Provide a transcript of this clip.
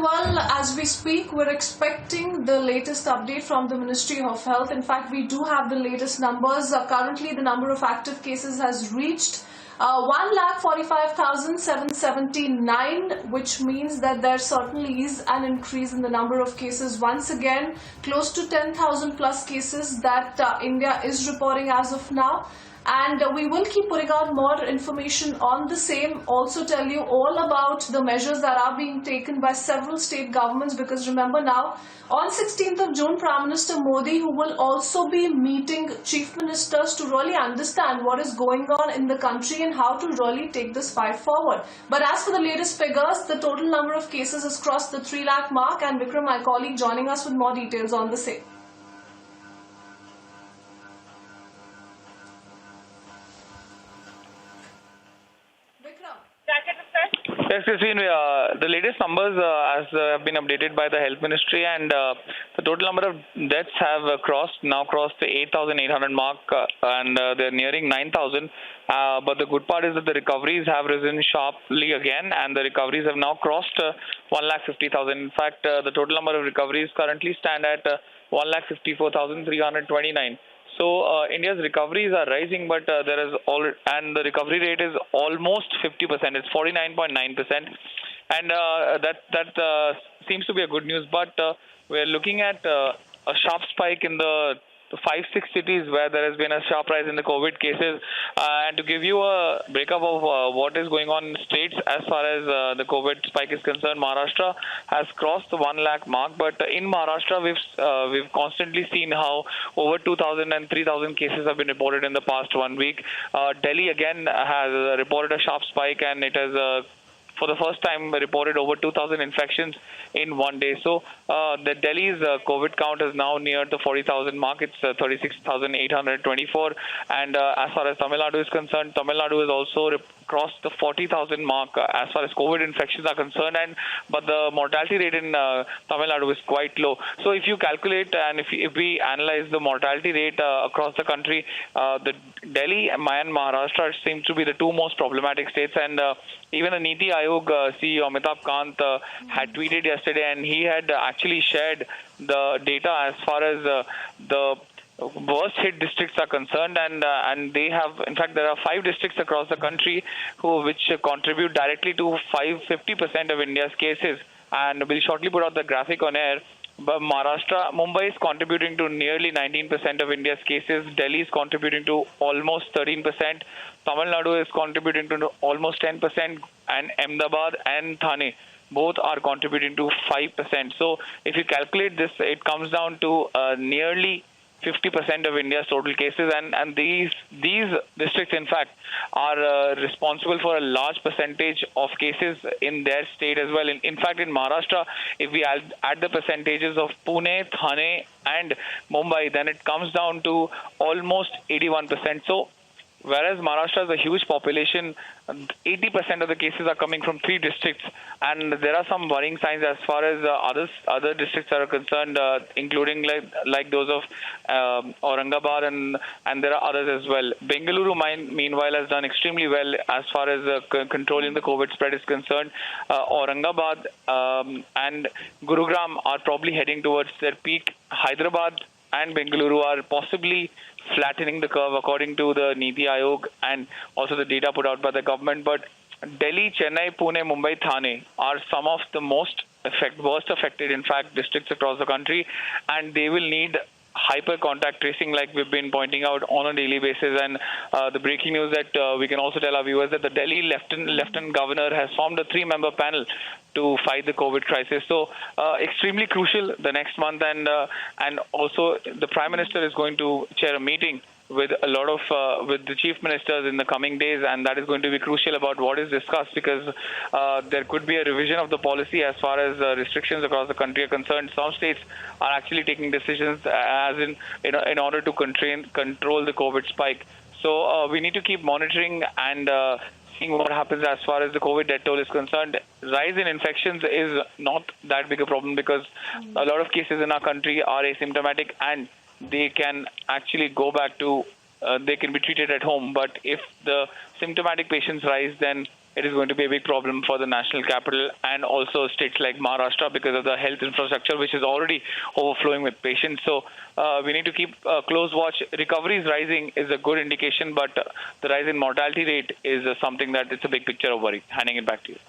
Well, as we speak, we're expecting the latest update from the Ministry of Health. In fact, we do have the latest numbers. Currently, the number of active cases has reached 1,45,779, which means that there certainly is an increase in the number of cases. Once again, close to 10,000 plus cases that India is reporting as of now. And we will keep putting out more information on the same. Also tell you all about the measures that are being taken by several state governments, because remember now, on 16th of June, Prime Minister Modi, who will also be meeting chief ministers to really understand what is going on in the country and how to really take this fight forward. But as for the latest figures, the total number of cases has crossed the 3 lakh mark, and Vikram, my colleague, joining us with more details on the same. Yes, Christine, the latest numbers have been updated by the Health Ministry, and the total number of deaths have now crossed the 8,800 mark, and they're nearing 9,000. But the good part is that the recoveries have risen sharply again, and the recoveries have now crossed 1,50,000. In fact, the total number of recoveries currently stand at 1,54,329. So India's recoveries are rising, but and the recovery rate is almost 50%. It's 49.9%, and that seems to be a good news. But we're looking at a sharp spike in the 5-6 cities where there has been a sharp rise in the COVID cases. And to give you a breakup of what is going on in states as far as the COVID spike is concerned, Maharashtra has crossed the 1 lakh mark. But in Maharashtra, we've constantly seen how over 2,000 and 3,000 cases have been reported in the past 1 week. Delhi again has reported a sharp spike, and it has for the first time reported over 2,000 infections in 1 day. So the Delhi's COVID count is now near the 40,000 mark. It's 36,824. And as far as Tamil Nadu is concerned, Tamil Nadu has also crossed the 40,000 mark as far as COVID infections are concerned. But the mortality rate in Tamil Nadu is quite low. So if you calculate and if we analyze the mortality rate across the country, the Delhi and Maharashtra seem to be the two most problematic states. And even the Niti Aayog CEO Amitabh Kant had tweeted yesterday, and he had actually shared the data as far as the worst hit districts are concerned, and they have, in fact, there are 5 districts across the country which contribute directly to 50% of India's cases. And we'll shortly put out the graphic on air. But Mumbai is contributing to nearly 19% of India's cases. Delhi is contributing to almost 13%. Tamil Nadu is contributing to almost 10%, and Ahmedabad and Thane both are contributing to 5%. So if you calculate this, it comes down to nearly 50% of India's total cases, and these districts, in fact, are responsible for a large percentage of cases in their state as well. In fact, in Maharashtra, if we add the percentages of Pune, Thane, and Mumbai, then it comes down to almost 81%. So whereas Maharashtra has a huge population, 80% of the cases are coming from 3 districts, and there are some worrying signs as far as other districts are concerned, including like those of Aurangabad, and there are others as well. Bengaluru, meanwhile, has done extremely well as far as controlling the COVID spread is concerned. Aurangabad and Gurugram are probably heading towards their peak. Hyderabad and Bengaluru are possibly flattening the curve according to the Niti Aayog and also the data put out by the government. But Delhi, Chennai, Pune, Mumbai, Thane are some of the worst affected, in fact, districts across the country, and they will need hyper contact tracing like we've been pointing out on a daily basis. And the breaking news that we can also tell our viewers that the Delhi Lieutenant Governor has formed a 3-member panel to fight the COVID crisis. So extremely crucial the next month, and also the Prime Minister is going to chair a meeting with a lot of with the chief ministers in the coming days, and that is going to be crucial about what is discussed, because there could be a revision of the policy as far as restrictions across the country are concerned. Some states are actually taking decisions as in order to control the COVID spike. So we need to keep monitoring and seeing what happens as far as the COVID death toll is concerned. Rise in infections is not that big a problem because a lot of cases in our country are asymptomatic and they can actually go back to, they can be treated at home. But if the symptomatic patients rise, then it is going to be a big problem for the national capital and also states like Maharashtra because of the health infrastructure, which is already overflowing with patients. So we need to keep a close watch. Recovery is rising is a good indication, but the rise in mortality rate is something that it's a big picture of worry. Handing it back to you.